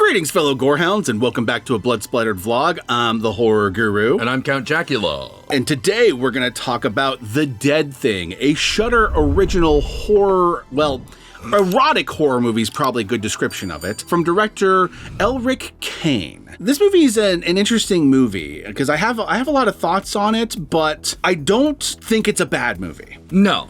Greetings, fellow Gorehounds, and welcome back to a Blood Splattered vlog. I'm the Horror Guru. And I'm Count Jackula. And today we're going to talk about The Dead Thing, a Shudder original horror, erotic horror movie is probably a good description of it, from director Elric Kane. This movie is an interesting movie because I have a lot of thoughts on it, but I don't think it's a bad movie. No.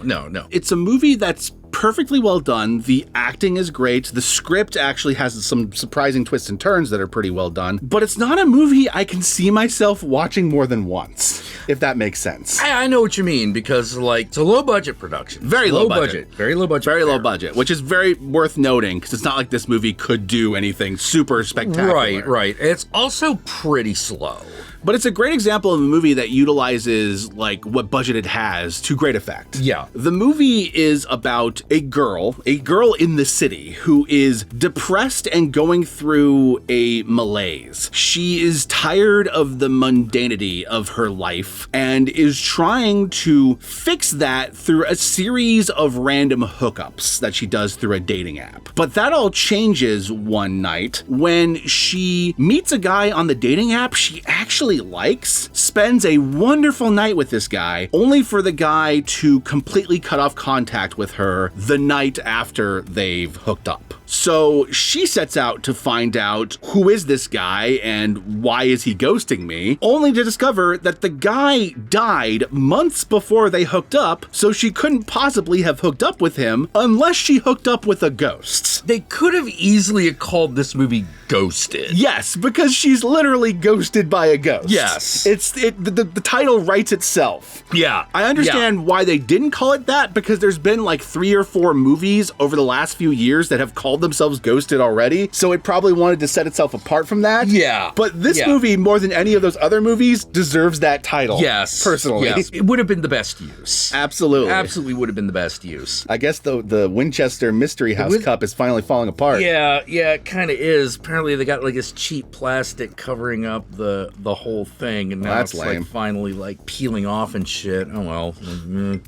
It's a movie that's perfectly well done. The acting is great. The script actually has some surprising twists and turns that are pretty well done, but it's not a movie I can see myself watching more than once, if that makes sense. I know what you mean, because it's a low budget production. Very low budget. Very low budget. Very low budget, which is very worth noting because it's not like this movie could do anything super spectacular. Right. It's also pretty slow. But it's a great example of a movie that utilizes what budget it has to great effect. Yeah. The movie is about a girl in the city who is depressed and going through a malaise. She is tired of the mundanity of her life and is trying to fix that through a series of random hookups that she does through a dating app. But that all changes one night when she meets a guy on the dating app she actually likes, spends a wonderful night with this guy, only for the guy to completely cut off contact with her the night after they've hooked up. So she sets out to find out who is this guy and why is he ghosting me, only to discover that the guy died months before they hooked up, so she couldn't possibly have hooked up with him unless she hooked up with a ghost. They could have easily called this movie Ghosted. Yes, because she's literally ghosted by a ghost. Yes. The title writes itself. Yeah. I understand why they didn't call it that, because there's been 3 or 4 movies over the last few years that have called themselves Ghosted already, so it probably wanted to set itself apart from that. Yeah. But this movie, more than any of those other movies, deserves that title. Yes. Personally. Yes. It would have been the best use. Absolutely. Absolutely would have been the best use. I guess the Winchester Mystery House cup is finally falling apart. Yeah, it kind of is. Apparently they got this cheap plastic covering up the whole thing, and now that's it's lame. Finally peeling off and shit. Oh well.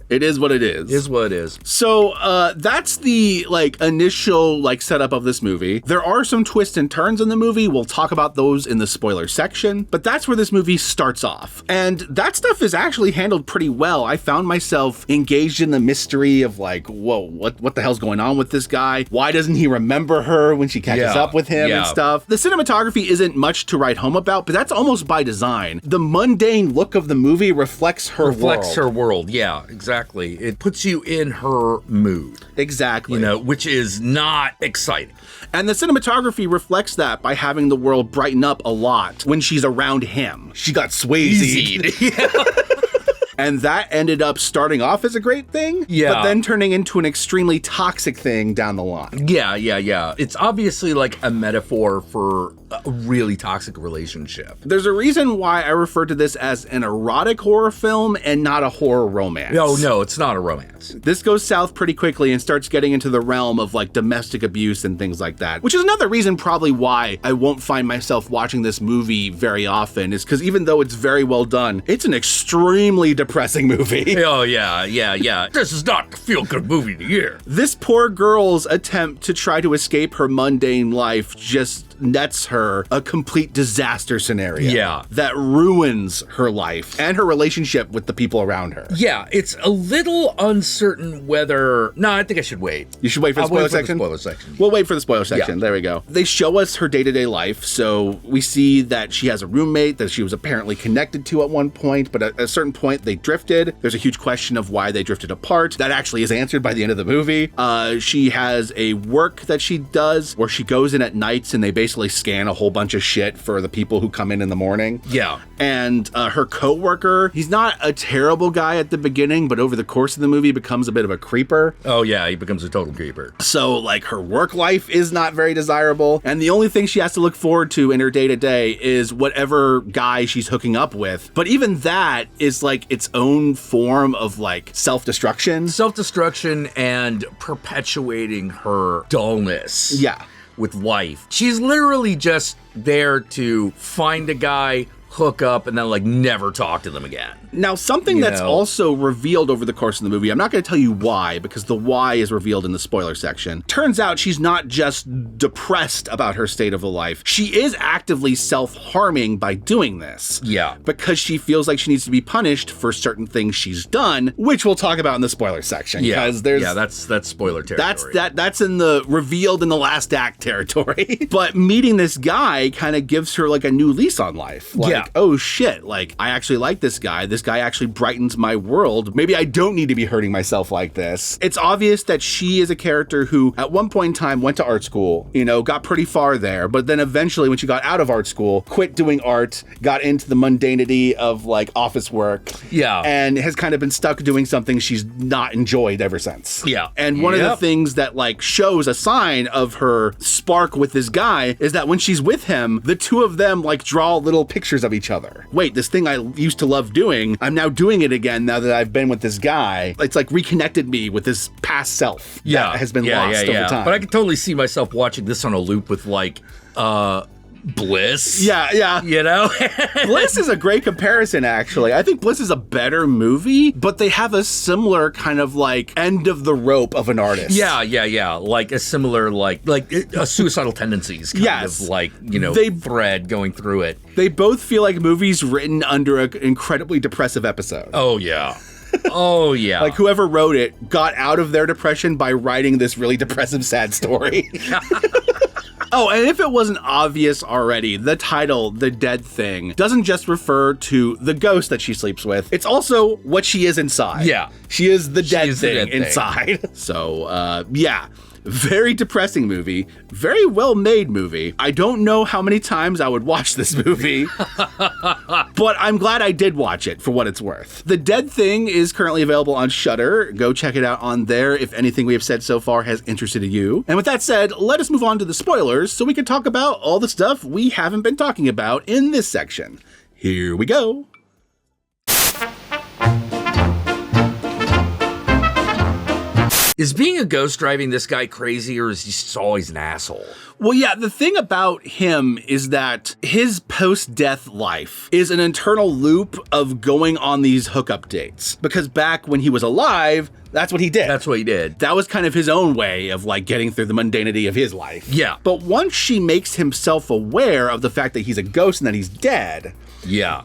It is what it is. It is what it is. So that's the initial setup of this movie. There are some twists and turns in the movie. We'll talk about those in the spoiler section, but that's where this movie starts off. And that stuff is actually handled pretty well. I found myself engaged in the mystery of whoa, what the hell's going on with this guy? Why doesn't he remember her when she catches up with him and stuff? The cinematography isn't much to write home about, but that's almost by design. The mundane look of the movie reflects her world. Yeah, exactly. It puts you in her mood. Exactly. Which is not exciting. And the cinematography reflects that by having the world brighten up a lot when she's around him. She got Swayze'd. Yeah. And that ended up starting off as a great thing, but then turning into an extremely toxic thing down the line. Yeah. It's obviously a metaphor for a really toxic relationship. There's a reason why I refer to this as an erotic horror film and not a horror romance. No, it's not a romance. This goes south pretty quickly and starts getting into the realm of domestic abuse and things like that, which is another reason probably why I won't find myself watching this movie very often, is because even though it's very well done, it's an extremely depressing movie. Oh, yeah. This is not the feel-good movie of the year. This poor girl's attempt to try to escape her mundane life just nets her a complete disaster scenario that ruins her life and her relationship with the people around her. Yeah, it's a little uncertain whether... No, I think I should wait. You should wait for the spoiler section? We'll wait for the spoiler section. Yeah. There we go. They show us her day-to-day life, so we see that she has a roommate that she was apparently connected to at one point, but at a certain point they drifted. There's a huge question of why they drifted apart. That actually is answered by the end of the movie. She has a work that she does where she goes in at nights and they basically scan a whole bunch of shit for the people who come in the morning. Yeah. And her co-worker, he's not a terrible guy at the beginning, but over the course of the movie becomes a bit of a creeper. Oh yeah, he becomes a total creeper. So her work life is not very desirable, and the only thing she has to look forward to in her day-to-day is whatever guy she's hooking up with. But even that is its own form of self-destruction. Self-destruction and perpetuating her dullness. Yeah. With life. She's literally just there to find a guy, hook up, and then like never talk to them again. Now, something that's also revealed over the course of the movie, I'm not going to tell you why, because the why is revealed in the spoiler section. Turns out she's not just depressed about her state of life. She is actively self-harming by doing this. Yeah. Because she feels like she needs to be punished for certain things she's done, which we'll talk about in the spoiler section. Yeah. There's, that's spoiler territory. That's in the revealed in the last act territory. But meeting this guy kind of gives her like a new lease on life. Like, oh shit, like I actually like this guy. This guy actually brightens my world. Maybe I don't need to be hurting myself like this. It's obvious that she is a character who at one point in time went to art school, got pretty far there, but then eventually when she got out of art school, quit doing art, got into the mundanity of like office work. Yeah. And has kind of been stuck doing something she's not enjoyed ever since. Yeah. And one of the things that like shows a sign of her spark with this guy is that when she's with him, the two of them like draw little pictures of each other. Wait, this thing I used to love doing, I'm now doing it again now that I've been with this guy. It's like reconnected me with this past self that has been lost over time. But I could totally see myself watching this on a loop with like, Bliss. Yeah. Bliss is a great comparison, actually. I think Bliss is a better movie, but they have a similar kind of like end of the rope of an artist. Yeah. Like a similar, like a suicidal tendencies kind of like, thread going through it. They both feel like movies written under an incredibly depressive episode. Oh, yeah. Oh, yeah. Like whoever wrote it got out of their depression by writing this really depressive, sad story. Oh, and if it wasn't obvious already, the title, The Dead Thing, doesn't just refer to the ghost that she sleeps with. It's also what she is inside. Yeah. She is the dead thing inside. So, very depressing movie. Very well-made movie. I don't know how many times I would watch this movie, but I'm glad I did watch it for what it's worth. The Dead Thing is currently available on Shudder. Go check it out on there if anything we have said so far has interested you. And with that said, let us move on to the spoilers so we can talk about all the stuff we haven't been talking about in this section. Here we go. Is being a ghost driving this guy crazy, or is he just always an asshole? Well, yeah, the thing about him is that his post-death life is an internal loop of going on these hookup dates. Because back when he was alive, that's what he did. That's what he did. That was kind of his own way of like getting through the mundanity of his life. Yeah. But once she makes him self-aware of the fact that he's a ghost and that he's dead,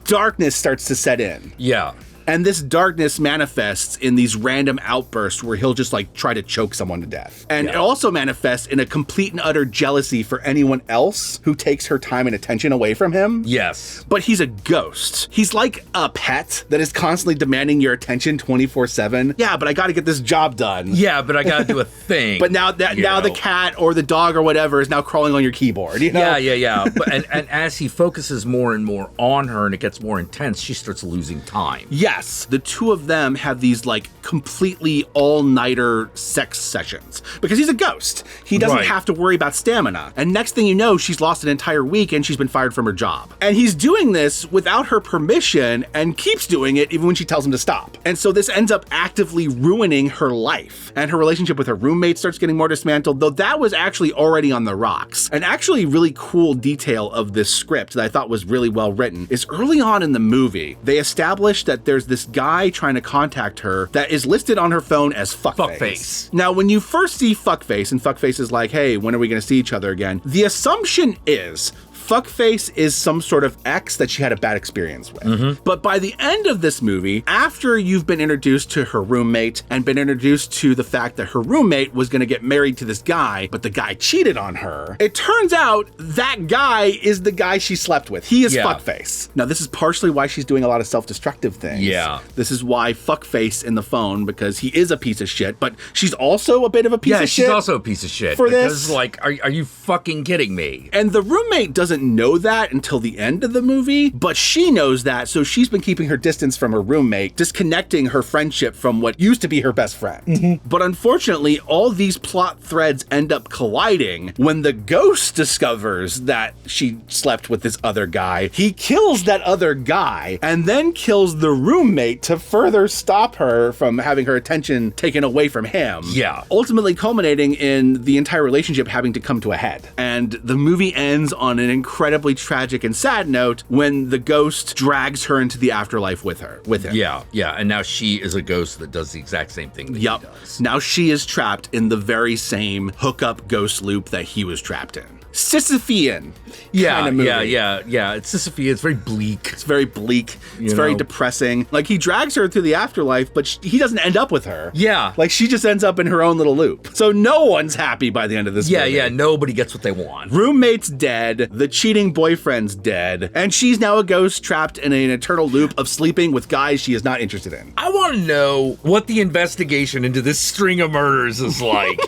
darkness starts to set in. Yeah. And this darkness manifests in these random outbursts where he'll just like try to choke someone to death. And it also manifests in a complete and utter jealousy for anyone else who takes her time and attention away from him. Yes. But he's a ghost. He's like a pet that is constantly demanding your attention 24/7. Yeah, but I got to get this job done. Yeah, but I got to do a thing. But now the cat or the dog or whatever is now crawling on your keyboard, Yeah. But and as he focuses more and more on her and it gets more intense, she starts losing time. Yes, the two of them have these like completely all-nighter sex sessions because he's a ghost. He doesn't have to worry about stamina. And next thing you know, she's lost an entire week and she's been fired from her job. And he's doing this without her permission and keeps doing it even when she tells him to stop. And so this ends up actively ruining her life. And her relationship with her roommate starts getting more dismantled, though that was actually already on the rocks. An actually really cool detail of this script that I thought was really well written is early on in the movie, they established that there's this guy trying to contact her that is listed on her phone as Fuckface. Now, when you first see Fuckface, and Fuckface is like, hey, when are we going to see each other again? The assumption is Fuckface is some sort of ex that she had a bad experience with. Mm-hmm. But by the end of this movie, after you've been introduced to her roommate and been introduced to the fact that her roommate was going to get married to this guy, but the guy cheated on her, it turns out that guy is the guy she slept with. He is Fuckface. Now, this is partially why she's doing a lot of self-destructive things. Yeah. This is why Fuckface in the phone, because he is a piece of shit, but she's also a bit of a piece of shit. Yeah, she's also a piece of shit. For because, this. like, are you fucking kidding me? And the roommate doesn't know that until the end of the movie, but she knows that, so she's been keeping her distance from her roommate, disconnecting her friendship from what used to be her best friend. Mm-hmm. But unfortunately, all these plot threads end up colliding when the ghost discovers that she slept with this other guy. He kills that other guy and then kills the roommate to further stop her from having her attention taken away from him. Yeah. Ultimately culminating in the entire relationship having to come to a head. And the movie ends on an incredibly tragic and sad note when the ghost drags her into the afterlife with him. Yeah, and now she is a ghost that does the exact same thing that he does. Now she is trapped in the very same hookup ghost loop that he was trapped in. Sisyphean kind of movie. Yeah. It's Sisyphean. It's very bleak. It's very bleak. It's very depressing. Like, he drags her through the afterlife, but he doesn't end up with her. Yeah. Like, she just ends up in her own little loop. So no one's happy by the end of this movie. Yeah, nobody gets what they want. Roommate's dead, the cheating boyfriend's dead, and she's now a ghost trapped in an eternal loop of sleeping with guys she is not interested in. I want to know what the investigation into this string of murders is like.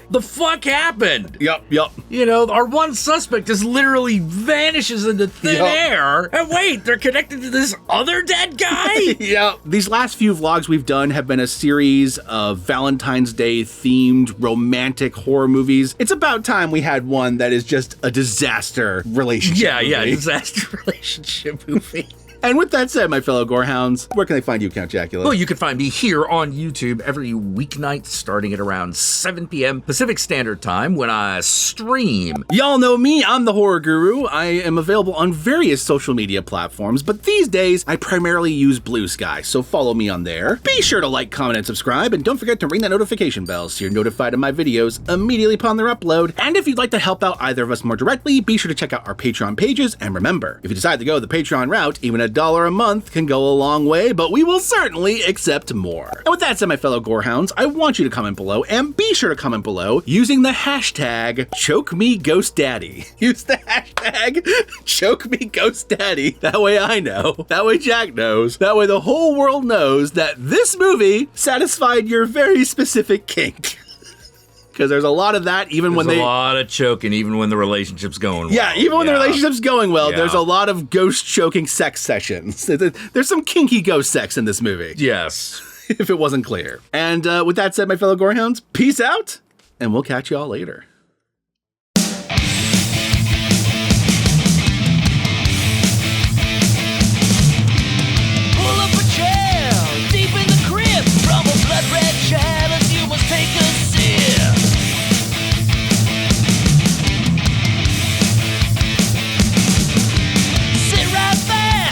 The fuck happened? Yup. You know, our one suspect just literally vanishes into thin air. And wait, they're connected to this other dead guy? Yeah. These last few vlogs we've done have been a series of Valentine's Day themed romantic horror movies. It's about time we had one that is just a disaster relationship movie. Yeah, disaster relationship movie. And with that said, my fellow gorehounds, where can they find you, Count Jackula? Well, you can find me here on YouTube every weeknight starting at around 7 p.m. Pacific Standard Time when I stream. Y'all know me, I'm the Horror Guru. I am available on various social media platforms, but these days I primarily use Blue Sky, so follow me on there. Be sure to like, comment, and subscribe, and don't forget to ring that notification bell so you're notified of my videos immediately upon their upload. And if you'd like to help out either of us more directly, be sure to check out our Patreon pages, and remember, if you decide to go the Patreon route, even a $1 a month can go a long way, but we will certainly accept more. And with that said, my fellow gorehounds, I want you to comment below, and be sure to comment below using the hashtag #ChokeMeGhostDaddy. Use the hashtag #ChokeMeGhostDaddy. That way I know. That way Jack knows. That way the whole world knows that this movie satisfied your very specific kink. Because there's a lot of that, there's a lot of choking, even when the relationship's going well. Yeah, even when the relationship's going well, there's a lot of ghost choking sex sessions. There's some kinky ghost sex in this movie. Yes. If it wasn't clear. And with that said, my fellow gorehounds, peace out, and we'll catch you all later.